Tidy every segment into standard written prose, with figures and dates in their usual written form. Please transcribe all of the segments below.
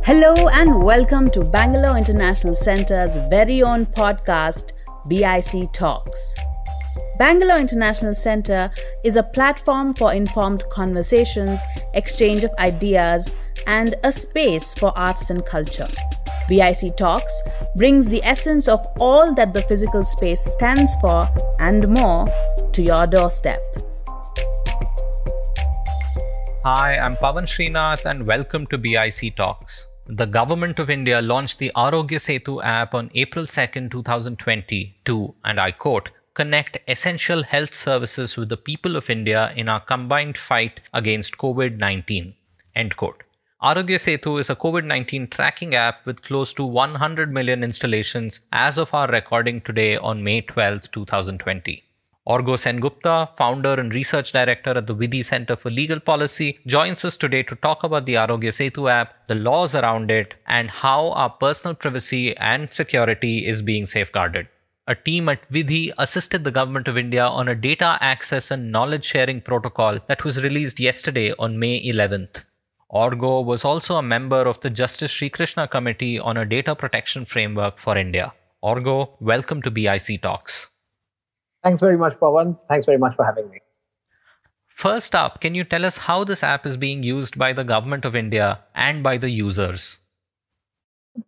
Hello and welcome to Bangalore International Centre's very own podcast, BIC Talks. Bangalore International Centre is a platform for informed conversations, exchange of ideas, and a space for arts and culture. BIC Talks brings the essence of all that the physical space stands for and more to your doorstep. Hi, I'm Pawan Srinath and welcome to BIC Talks. The Government of India launched the Arogya Setu app on April 2nd, 2020 to, and I quote, connect essential health services with the people of India in our combined fight against COVID-19, end quote. Arogya Setu is a COVID-19 tracking app with close to 100 million installations as of our recording today on May 12, 2020. Orgo Sengupta, founder and research director at the Vidhi Center for Legal Policy, joins us today to talk about the Arogya Setu app, the laws around it, and how our personal privacy and security is being safeguarded. A team at Vidhi assisted the Government of India on a data access and knowledge sharing protocol that was released yesterday on May 11th. Orgo was also a member of the Justice Sri Krishna Committee on a data protection framework for India. Orgo, welcome to BIC Talks. Thanks very much, Pawan. Thanks very much for having me. First up, can you tell us how this app is being used by the Government of India and by the users?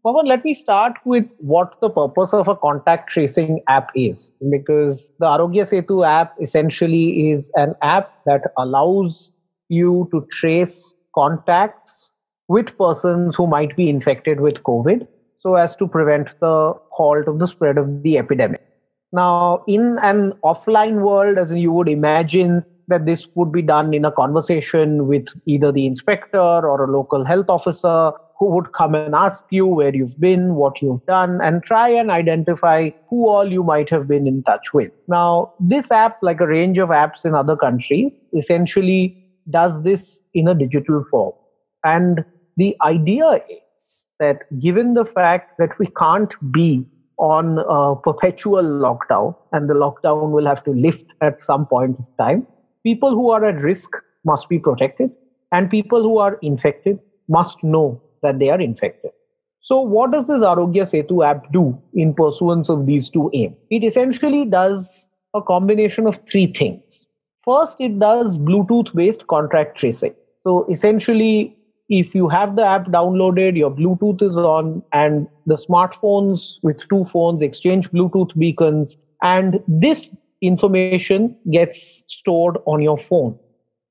Pawan, let me start with what the purpose of a contact tracing app is. Because the Arogya Setu app essentially is an app that allows you to trace contacts with persons who might be infected with COVID so as to prevent the halt of the spread of the epidemic. Now, in an offline world, as you would imagine that this would be done in a conversation with either the inspector or a local health officer who would come and ask you where you've been, what you've done, and try and identify who all you might have been in touch with. Now, this app, like a range of apps in other countries, essentially does this in a digital form. And the idea is that given the fact that we can't be on a perpetual lockdown, and the lockdown will have to lift at some point in time, people who are at risk must be protected, and people who are infected must know that they are infected. So what does this Arogya Setu app do in pursuance of these two aims? It essentially does a combination of three things. First, it does Bluetooth-based contact tracing. So essentially, if you have the app downloaded, your Bluetooth is on, and the smartphones with two phones exchange Bluetooth beacons, and this information gets stored on your phone.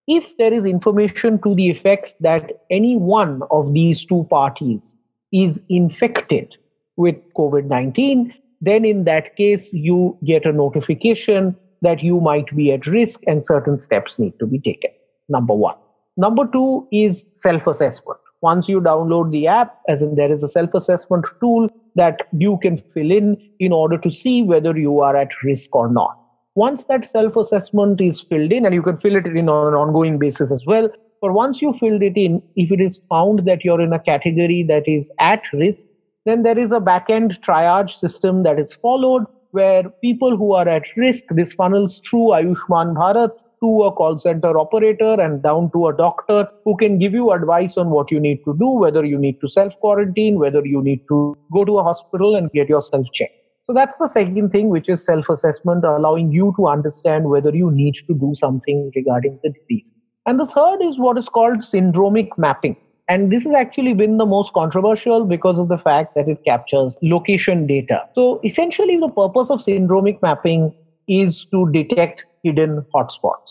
If there is information to the effect that any one of these two parties is infected with COVID-19, then in that case, you get a notification that you might be at risk and certain steps need to be taken. Number one. Number two is self-assessment. Once you download the app, as in there is a self-assessment tool that you can fill in order to see whether you are at risk or not. Once that self-assessment is filled in, and you can fill it in on an ongoing basis as well, but once you filled it in, if it is found that you're in a category that is at risk, then there is a back-end triage system that is followed where people who are at risk, this funnels through Ayushman Bharat to a call center operator and down to a doctor who can give you advice on what you need to do, whether you need to self-quarantine, whether you need to go to a hospital and get yourself checked. So that's the second thing, which is self-assessment, allowing you to understand whether you need to do something regarding the disease. And the third is what is called syndromic mapping. And this has actually been the most controversial because of the fact that it captures location data. So essentially, the purpose of syndromic mapping is to detect hidden hotspots.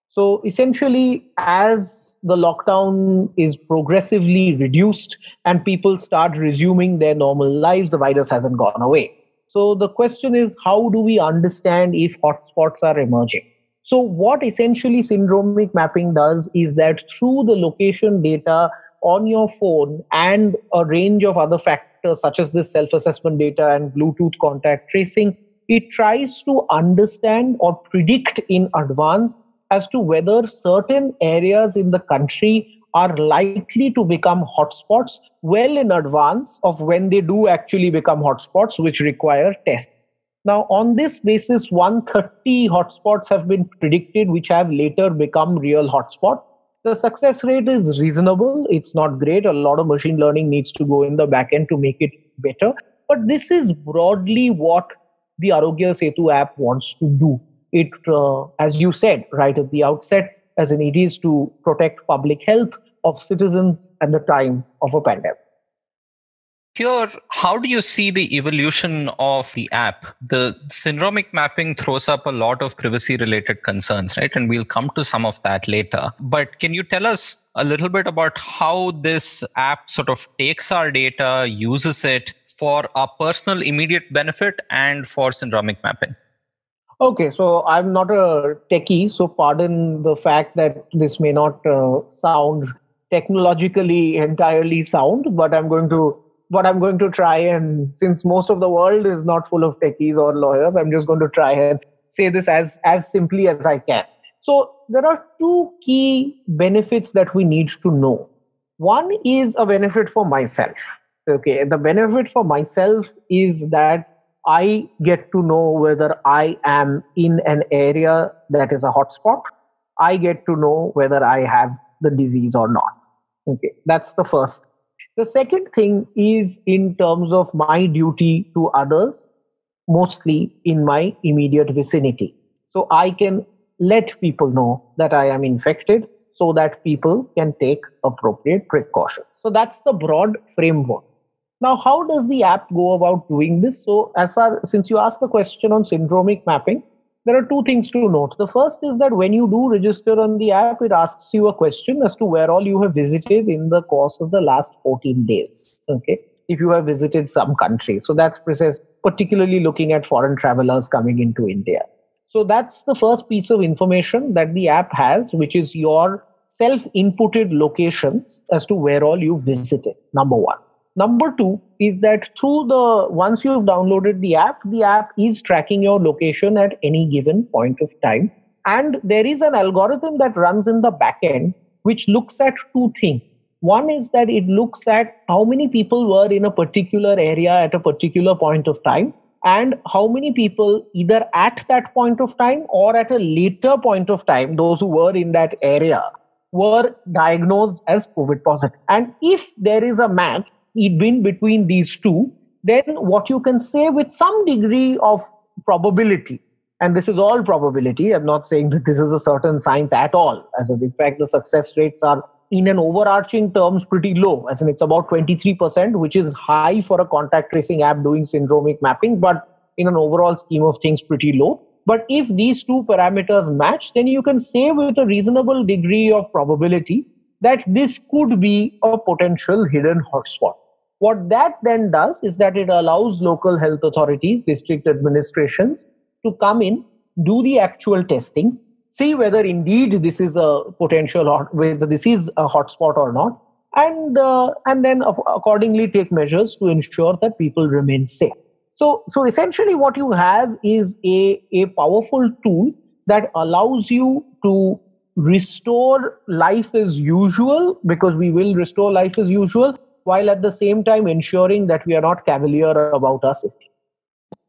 So essentially, as the lockdown is progressively reduced and people start resuming their normal lives, the virus hasn't gone away. So the question is, how do we understand if hotspots are emerging? So what essentially syndromic mapping does is that through the location data on your phone and a range of other factors such as this self-assessment data and Bluetooth contact tracing, it tries to understand or predict in advance as to whether certain areas in the country are likely to become hotspots well in advance of when they do actually become hotspots, which require tests. Now, on this basis, 130 hotspots have been predicted, which have later become real hotspots. The success rate is reasonable. It's not great. A lot of machine learning needs to go in the back end to make it better. But this is broadly what the Arogya Setu app wants to do. It, as you said right at the outset, as in it is to protect public health of citizens at the time of a pandemic. Here, how do you see the evolution of the app? The syndromic mapping throws up a lot of privacy-related concerns, right? And we'll come to some of that later. But can you tell us a little bit about how this app sort of takes our data, uses it for our personal immediate benefit and for syndromic mapping? Okay, so I'm not a techie, so pardon the fact that this may not sound technologically entirely sound, but I'm going to try, and since most of the world is not full of techies or lawyers, I'm just going to try and say this as simply as I can. So there are two key benefits that we need to know. One is a benefit for myself. Okay, the benefit for myself is that I get to know whether I am in an area that is a hotspot. I get to know whether I have the disease or not. Okay, that's the first. The second thing is in terms of my duty to others, mostly in my immediate vicinity. So I can let people know that I am infected so that people can take appropriate precautions. So that's the broad framework. Now, how does the app go about doing this? So since you asked the question on syndromic mapping, there are two things to note. The first is that when you do register on the app, it asks you a question as to where all you have visited in the course of the last 14 days. Okay, if you have visited some country. So that's particularly looking at foreign travelers coming into India. So that's the first piece of information that the app has, which is your self-inputted locations as to where all you visited, number one. Number two is that once you've downloaded the app is tracking your location at any given point of time. And there is an algorithm that runs in the back end, which looks at two things. One is that it looks at how many people were in a particular area at a particular point of time, and how many people either at that point of time or at a later point of time, those who were in that area, were diagnosed as COVID positive. And if there is a match in between these two, then what you can say with some degree of probability, and this is all probability, I'm not saying that this is a certain science at all, as in fact the success rates are in an overarching terms pretty low, as in it's about 23%, which is high for a contact tracing app doing syndromic mapping, but in an overall scheme of things pretty low. But if these two parameters match, then you can say with a reasonable degree of probability that this could be a potential hidden hotspot. What that then does is that it allows local health authorities, district administrations to come in, do the actual testing, see whether indeed this is a whether this is a hotspot or not, and then accordingly take measures to ensure that people remain safe. So essentially what you have is a powerful tool that allows you to restore life as usual, because we will restore life as usual, while at the same time ensuring that we are not cavalier about our safety.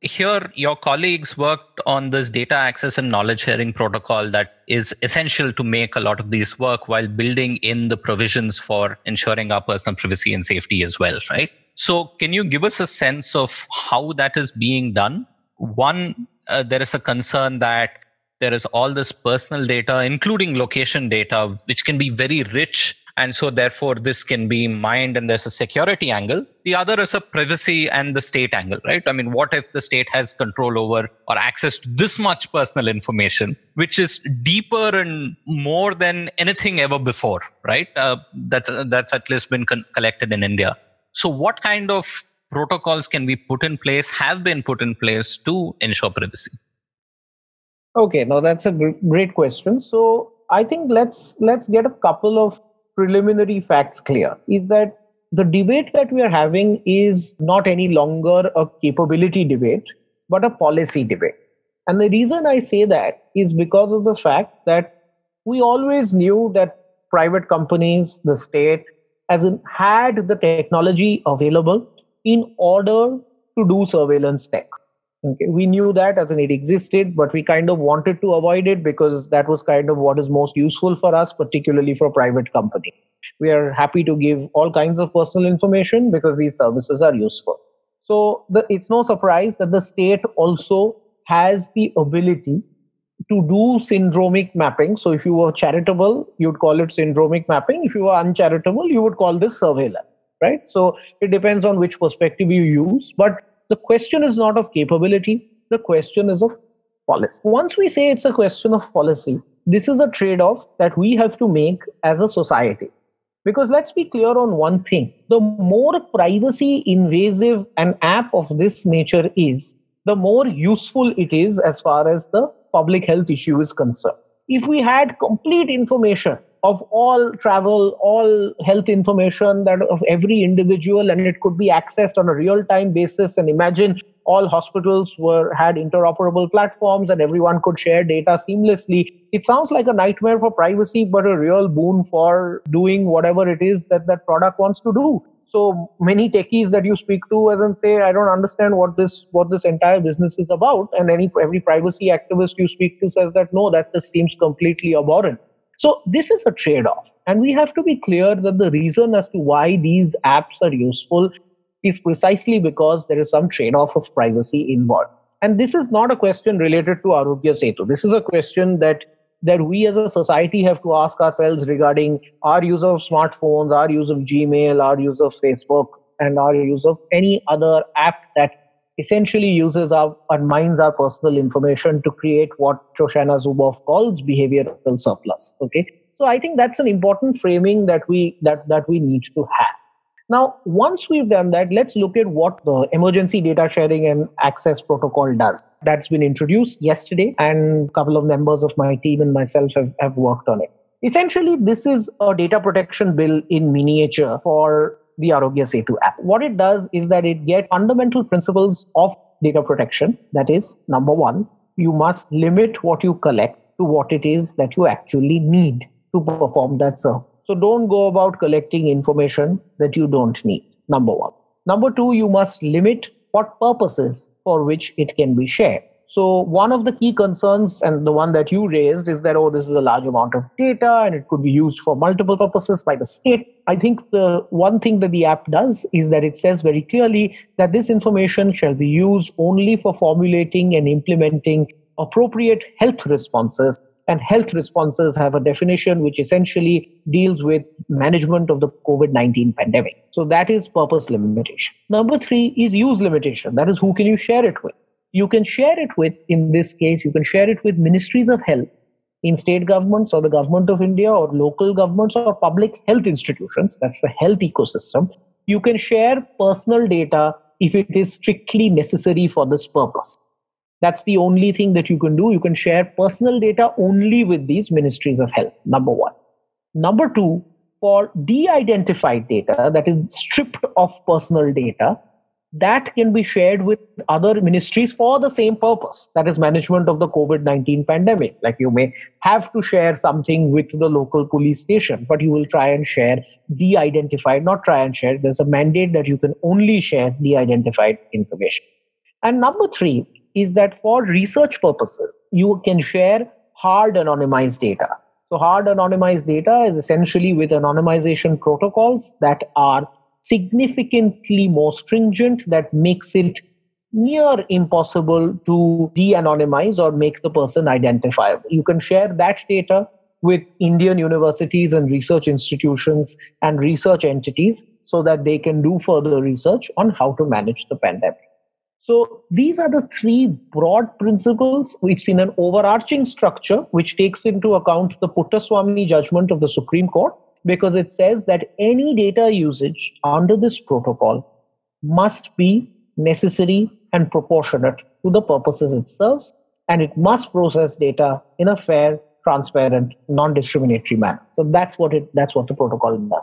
Here, your colleagues worked on this data access and knowledge sharing protocol that is essential to make a lot of these work while building in the provisions for ensuring our personal privacy and safety as well, right? So can you give us a sense of how that is being done? One, there is a concern that there is all this personal data, including location data, which can be very rich. And so therefore, this can be mined, and there's a security angle. The other is a privacy and the state angle, right? I mean, what if the state has control over or access to this much personal information, which is deeper and more than anything ever before, right? That's at least been collected in India. So what kind of protocols can be put in place, have been put in place to ensure privacy? Okay, now that's a great question. So I think let's get a couple of preliminary facts clear. Is that the debate that we are having is not any longer a capability debate, but a policy debate. And the reason I say that is because of the fact that we always knew that private companies, the state, had the technology available in order to do surveillance tech. Okay, we knew that as in it existed, but we kind of wanted to avoid it because that was kind of what is most useful for us, particularly for private company. We are happy to give all kinds of personal information because these services are useful. So it's no surprise that the state also has the ability to do syndromic mapping. So if you were charitable, you'd call it syndromic mapping. If you were uncharitable, you would call this surveillance, right? So it depends on which perspective you use. But the question is not of capability. The question is of policy. Once we say it's a question of policy, this is a trade-off that we have to make as a society. Because let's be clear on one thing. The more privacy invasive an app of this nature is, the more useful it is as far as the public health issue is concerned. If we had complete information of all travel, all health information that of every individual, and it could be accessed on a real-time basis, and imagine all hospitals had interoperable platforms and everyone could share data seamlessly. It sounds like a nightmare for privacy, but a real boon for doing whatever it is that that product wants to do. So many techies that you speak to and say, I don't understand what this entire business is about. And every privacy activist you speak to says that, no, that just seems completely abhorrent. So this is a trade-off. And we have to be clear that the reason as to why these apps are useful is precisely because there is some trade-off of privacy involved. And this is not a question related to Arogya Setu. This is a question that we as a society have to ask ourselves regarding our use of smartphones, our use of Gmail, our use of Facebook, and our use of any other app that essentially uses and mines our personal information to create what Shoshana Zuboff calls behavioral surplus. Okay, so I think that's an important framing that we need to have. Now, once we've done that, let's look at what the Emergency Data Sharing and Access Protocol does. That's been introduced yesterday, and a couple of members of my team and myself have worked on it. Essentially, this is a data protection bill in miniature for the Arogya Setu app. What it does is that it gets fundamental principles of data protection. That is, number one, you must limit what you collect to what it is that you actually need to perform that service. So don't go about collecting information that you don't need, number one. Number two, you must limit what purposes for which it can be shared. So one of the key concerns, and the one that you raised, is that, this is a large amount of data and it could be used for multiple purposes by the state. I think the one thing that the app does is that it says very clearly that this information shall be used only for formulating and implementing appropriate health responses. And health responses have a definition which essentially deals with management of the COVID-19 pandemic. So that is purpose limitation. Number three is use limitation. That is, who can you share it with? You can share it with, in this case, you can share it with ministries of health in state governments or the government of India or local governments or public health institutions. That's the health ecosystem. You can share personal data if it is strictly necessary for this purpose. That's the only thing that you can do. You can share personal data only with these ministries of health, number one. Number two, for de-identified data, that is stripped of personal data, that can be shared with other ministries for the same purpose. That is management of the COVID-19 pandemic. Like you may have to share something with the local police station, but you will try and share de-identified, not try and share. There's a mandate that you can only share de-identified information. And number three is that for research purposes, you can share hard anonymized data. So hard anonymized data is essentially with anonymization protocols that are significantly more stringent, that makes it near impossible to de-anonymize or make the person identifiable. You can share that data with Indian universities and research institutions and research entities so that they can do further research on how to manage the pandemic. So these are the three broad principles which, in an overarching structure, which takes into account the Puttaswamy judgment of the Supreme Court, because it says that any data usage under this protocol must be necessary and proportionate to the purposes it serves, and it must process data in a fair, transparent, non-discriminatory manner. So that's what the protocol does.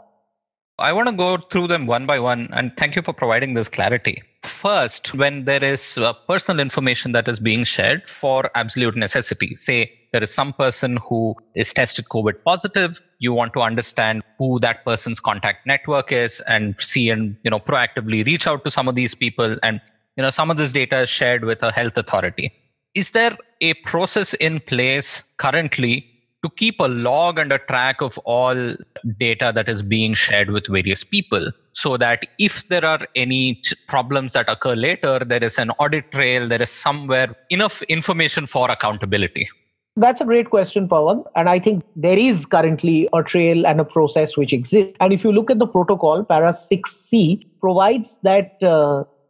I want to go through them one by one, and thank you for providing this clarity. First, when there is personal information that is being shared for absolute necessity, say there is some person who is tested COVID positive, you want to understand who that person's contact network is and see and proactively reach out to some of these people and some of this data is shared with a health authority. Is there a process in place currently to keep a log and a track of all data that is being shared with various people, so that if there are any problems that occur later, there is an audit trail, there is somewhere enough information for accountability? That's a great question, Pawan. And I think there is currently a trail and a process which exists. And if you look at the protocol, para 6C provides that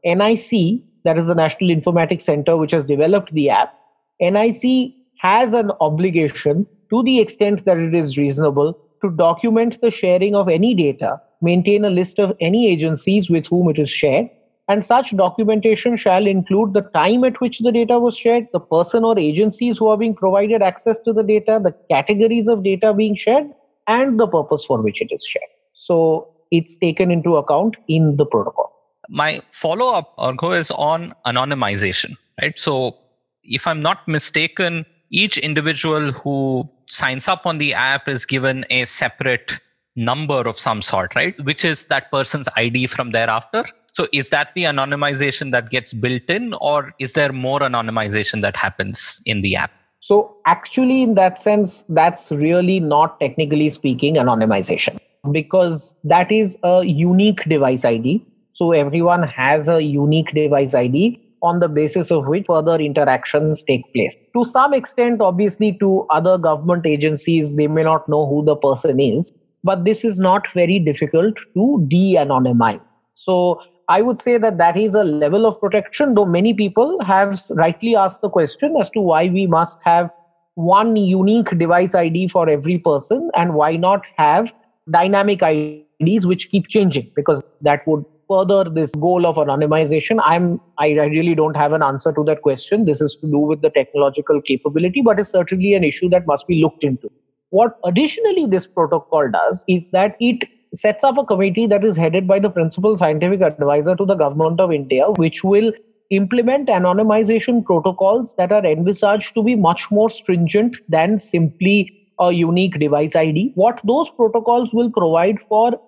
NIC, that is the National Informatics Center, which has developed the app, NIC has an obligation, to the extent that it is reasonable, to document the sharing of any data, maintain a list of any agencies with whom it is shared, and such documentation shall include the time at which the data was shared, the person or agencies who are being provided access to the data, the categories of data being shared, and the purpose for which it is shared. So it's taken into account in the protocol. My follow-up, Argho, is on anonymization, right? So if I'm not mistaken, each individual who signs up on the app is given a separate number of some sort, right? Which is that person's ID from thereafter. So is that the anonymization that gets built in, or is there more anonymization that happens in the app? So actually, in that sense, that's really not, technically speaking, anonymization, because that is a unique device ID. So everyone has a unique device ID on the basis of which further interactions take place. To some extent, obviously, to other government agencies, they may not know who the person is, but this is not very difficult to de-anonymize. So I would say that that is a level of protection, though many people have rightly asked the question as to why we must have one unique device ID for every person, and why not have dynamic IDs which keep changing, because that would further this goal of anonymization. I really don't have an answer to that question. This is to do with the technological capability, but it's certainly an issue that must be looked into. What additionally this protocol does is that it sets up a committee that is headed by the principal scientific advisor to the government of India, which will implement anonymization protocols that are envisaged to be much more stringent than simply a unique device ID. What those protocols will provide for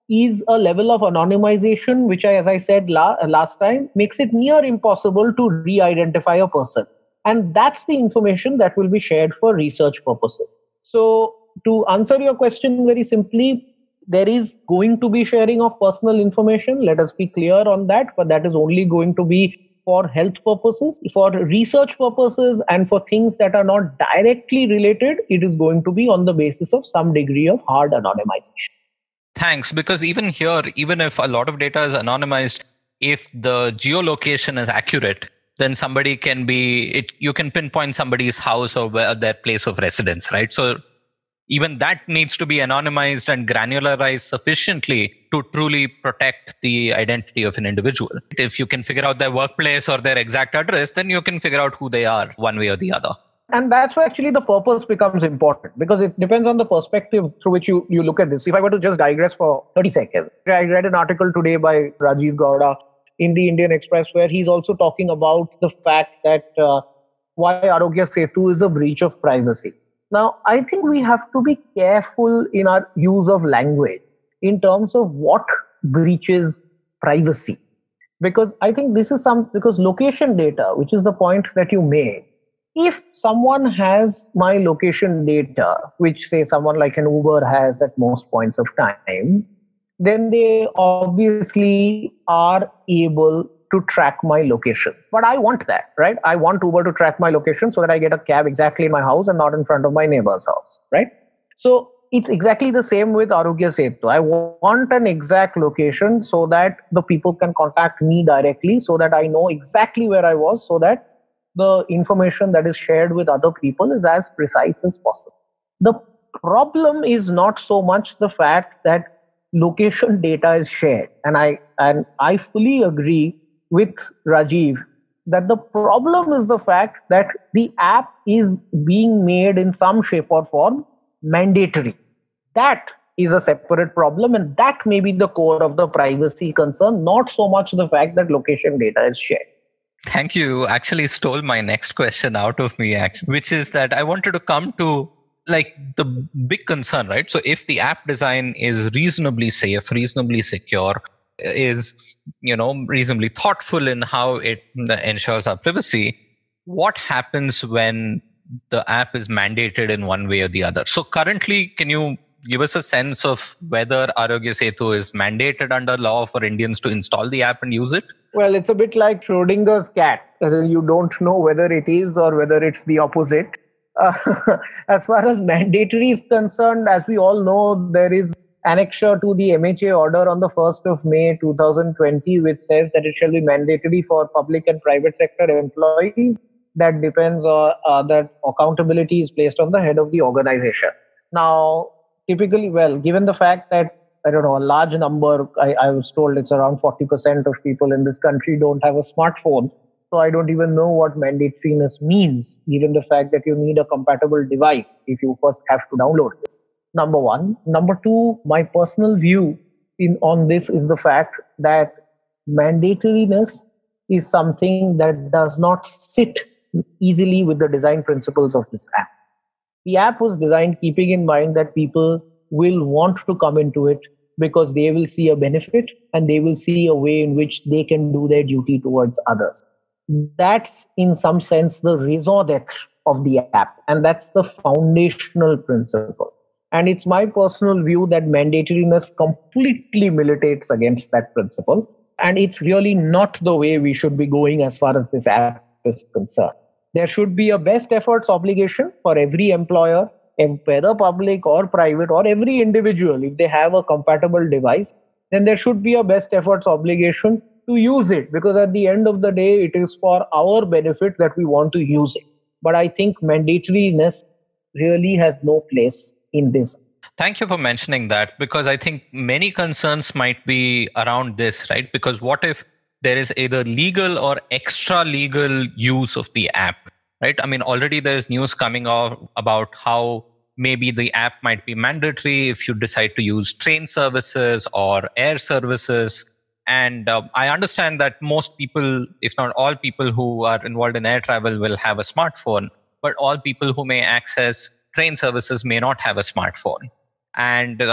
is a level of anonymization which, as I said last time, makes it near impossible to re-identify a person. And that's the information that will be shared for research purposes. So to answer your question very simply, there is going to be sharing of personal information. Let us be clear on that, but that is only going to be for health purposes. For research purposes and for things that are not directly related, it is going to be on the basis of some degree of hard anonymization. Thanks, because even here, even if a lot of data is anonymized, if the geolocation is accurate, then somebody can you can pinpoint somebody's house or their place of residence, right? So even that needs to be anonymized and granularized sufficiently to truly protect the identity of an individual. If you can figure out their workplace or their exact address, then you can figure out who they are one way or the other. And that's why actually the purpose becomes important, because it depends on the perspective through which you look at this. If I were to just digress for 30 seconds, I read an article today by Rajiv Gowda in the Indian Express, where he's also talking about the fact that why Arogya Setu is a breach of privacy. Now, I think we have to be careful in our use of language in terms of what breaches privacy. Because I think this is because location data, which is the point that you made, if someone has my location data, which say someone like an Uber has at most points of time, then they obviously are able to track my location. But I want that, right? I want Uber to track my location so that I get a cab exactly in my house and not in front of my neighbor's house, right? So it's exactly the same with Arogya Setu. I want an exact location so that the people can contact me directly, so that I know exactly where I was, so that the information that is shared with other people is as precise as possible. The problem is not so much the fact that location data is shared. And I fully agree with Rajiv that the problem is the fact that the app is being made in some shape or form mandatory. That is a separate problem, and that may be the core of the privacy concern, not so much the fact that location data is shared. Thank you. You actually stole my next question out of me, which is that I wanted to come to like the big concern, right? So if the app design is reasonably safe, reasonably secure, is, reasonably thoughtful in how it ensures our privacy. What happens when the app is mandated in one way or the other? So currently, can you give us a sense of whether Arogya Setu is mandated under law for Indians to install the app and use it? Well, it's a bit like Schrodinger's cat. You don't know whether it is or whether it's the opposite. As far as mandatory is concerned, as we all know, there is annexure to the MHA order on the 1st of May 2020, which says that it shall be mandatory for public and private sector employees. That depends on that accountability is placed on the head of the organization. Now, typically, given the fact that, I don't know, a large number, I was told it's around 40% of people in this country don't have a smartphone. So I don't even know what mandatoriness means, given the fact that you need a compatible device if you first have to download it. Number one. Number two, my personal view on this is the fact that mandatoriness is something that does not sit easily with the design principles of this app. The app was designed keeping in mind that people will want to come into it because they will see a benefit and they will see a way in which they can do their duty towards others. That's in some sense the raison d'etre of the app, and that's the foundational principle. And it's my personal view that mandatoriness completely militates against that principle, and it's really not the way we should be going as far as this app is concerned. There should be a best efforts obligation for every employer, whether public or private, or every individual. If they have a compatible device, then there should be a best efforts obligation to use it, because at the end of the day, it is for our benefit that we want to use it. But I think mandatoriness really has no place in this. Thank you for mentioning that, because I think many concerns might be around this, right? Because what if there is either legal or extra legal use of the app, right? I mean, already there's news coming out about how maybe the app might be mandatory if you decide to use train services or air services. And I understand that most people, if not all people who are involved in air travel will have a smartphone, but all people who may access train services may not have a smartphone. And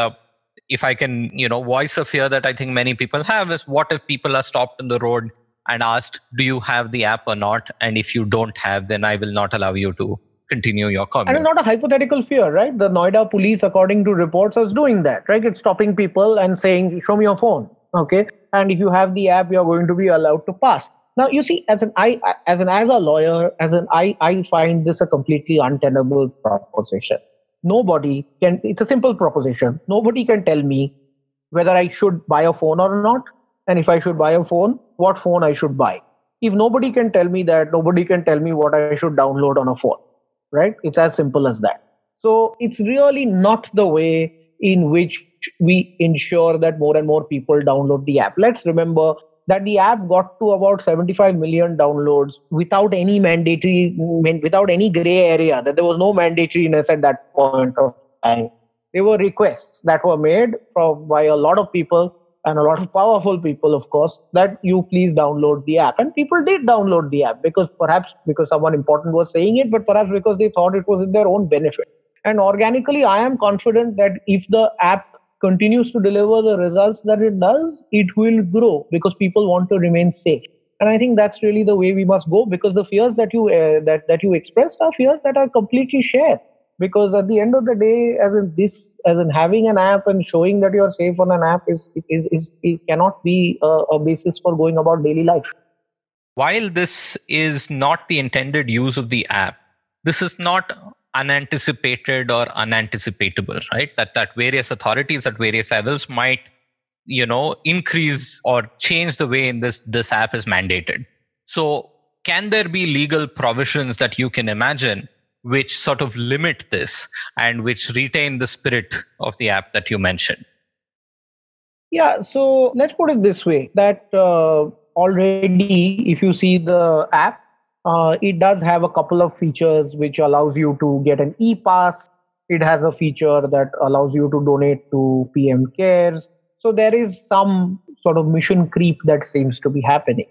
if I can, voice a fear that I think many people have is, what if people are stopped on the road and asked, do you have the app or not? And if you don't have, then I will not allow you to continue your commute. And it's not a hypothetical fear, right? The Noida police, according to reports, is doing that, right? It's stopping people and saying, show me your phone. Okay. And if you have the app, you're going to be allowed to pass. Now, you see, as a lawyer, I find this a completely untenable proposition. Nobody can, it's a simple proposition. Nobody can tell me whether I should buy a phone or not. And if I should buy a phone, what phone I should buy. If nobody can tell me that, nobody can tell me what I should download on a phone, right? It's as simple as that. So it's really not the way in which we ensure that more and more people download the app. Let's remember that the app got to about 75 million downloads without any without any gray area, that there was no mandatoriness at that point of time. There were requests that were made by a lot of people, and a lot of powerful people, of course, that you please download the app. And people did download the app, perhaps because someone important was saying it, but perhaps because they thought it was in their own benefit. And organically, I am confident that if the app continues to deliver the results that it does, it will grow because people want to remain safe. And I think that's really the way we must go, because the fears that you that you expressed are fears that are completely shared. Because at the end of the day, as in having an app and showing that you're safe on an app it cannot be a basis for going about daily life. While this is not the intended use of the app, this is not unanticipated or unanticipatable, right? That various authorities at various levels might, increase or change the way in this app is mandated. So can there be legal provisions that you can imagine which sort of limit this and which retain the spirit of the app that you mentioned? Yeah, so let's put it this way, that already if you see the app, it does have a couple of features which allows you to get an e-pass. It has a feature that allows you to donate to PM Cares. So there is some sort of mission creep that seems to be happening.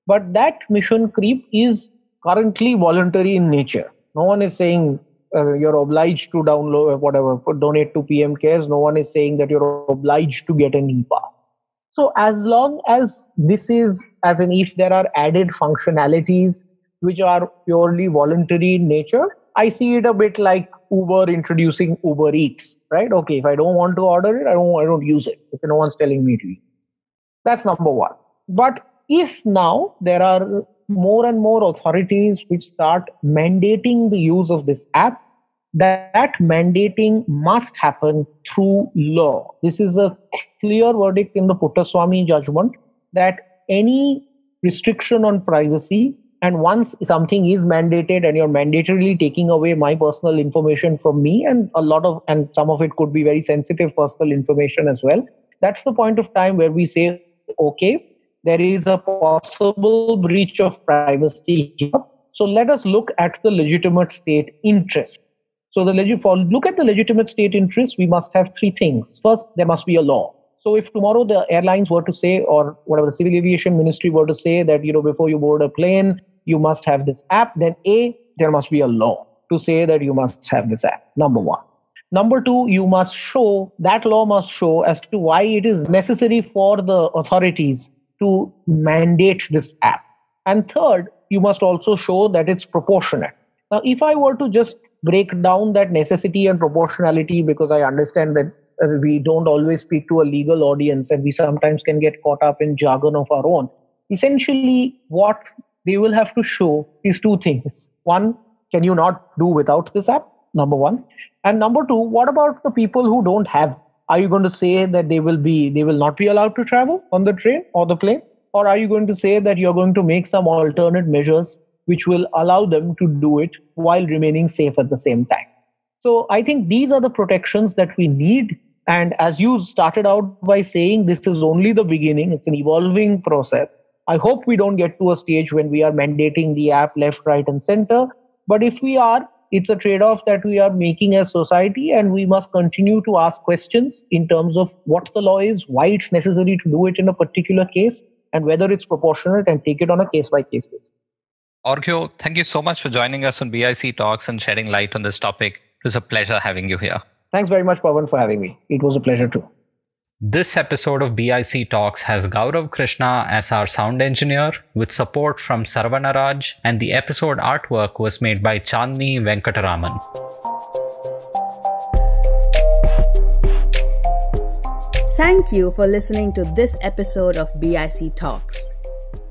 But that mission creep is currently voluntary in nature. No one is saying you're obliged to donate to PM Cares. No one is saying that you're obliged to get an e-pass. So as long as this is, as in if there are added functionalities which are purely voluntary in nature, I see it a bit like Uber introducing Uber Eats, right? Okay, if I don't want to order it, I don't use it. If no one's telling me to eat. That's number one. But if now there are more and more authorities which start mandating the use of this app, that mandating must happen through law. This is a clear verdict in the Puttaswamy judgment that any restriction on privacy, and once something is mandated and you're mandatorily taking away my personal information from me, and some of it could be very sensitive personal information as well, that's the point of time where we say, okay, there is a possible breach of privacy here. So let us look at the legitimate state interest. So look at the legitimate state interest, we must have three things. First, there must be a law. So if tomorrow the airlines were to say, or whatever the Civil Aviation Ministry were to say that, before you board a plane, you must have this app, then there must be a law to say that you must have this app. Number one. Number two, that law must show as to why it is necessary for the authorities to mandate this app. And third, you must also show that it's proportionate. Now, if I were to just break down that necessity and proportionality, because I understand that we don't always speak to a legal audience and we sometimes can get caught up in jargon of our own. Essentially, what they will have to show is two things. One, can you not do without this app? Number one. And number two, what about the people who don't have? Are you going to say that they will not be allowed to travel on the train or the plane? Or are you going to say that you're going to make some alternate measures which will allow them to do it while remaining safe at the same time? So I think these are the protections that we need. And as you started out by saying, this is only the beginning. It's an evolving process. I hope we don't get to a stage when we are mandating the app left, right, and center. But if we are, it's a trade-off that we are making as society, and we must continue to ask questions in terms of what the law is, why it's necessary to do it in a particular case, and whether it's proportionate, and take it on a case-by-case basis. Orgyo, thank you so much for joining us on BIC Talks and shedding light on this topic. It was a pleasure having you here. Thanks very much, Pawan, for having me. It was a pleasure too. This episode of BIC Talks has Gaurav Krishna as our sound engineer, with support from Sarvanaraj, and the episode artwork was made by Chandni Venkataraman. Thank you for listening to this episode of BIC Talks.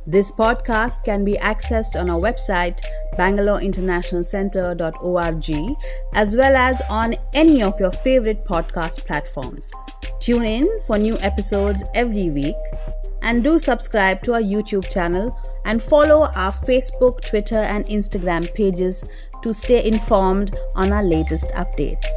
This podcast can be accessed on our website, bangaloreinternationalcentre.org, as well as on any of your favorite podcast platforms. Tune in for new episodes every week, and do subscribe to our YouTube channel and follow our Facebook, Twitter, and Instagram pages to stay informed on our latest updates.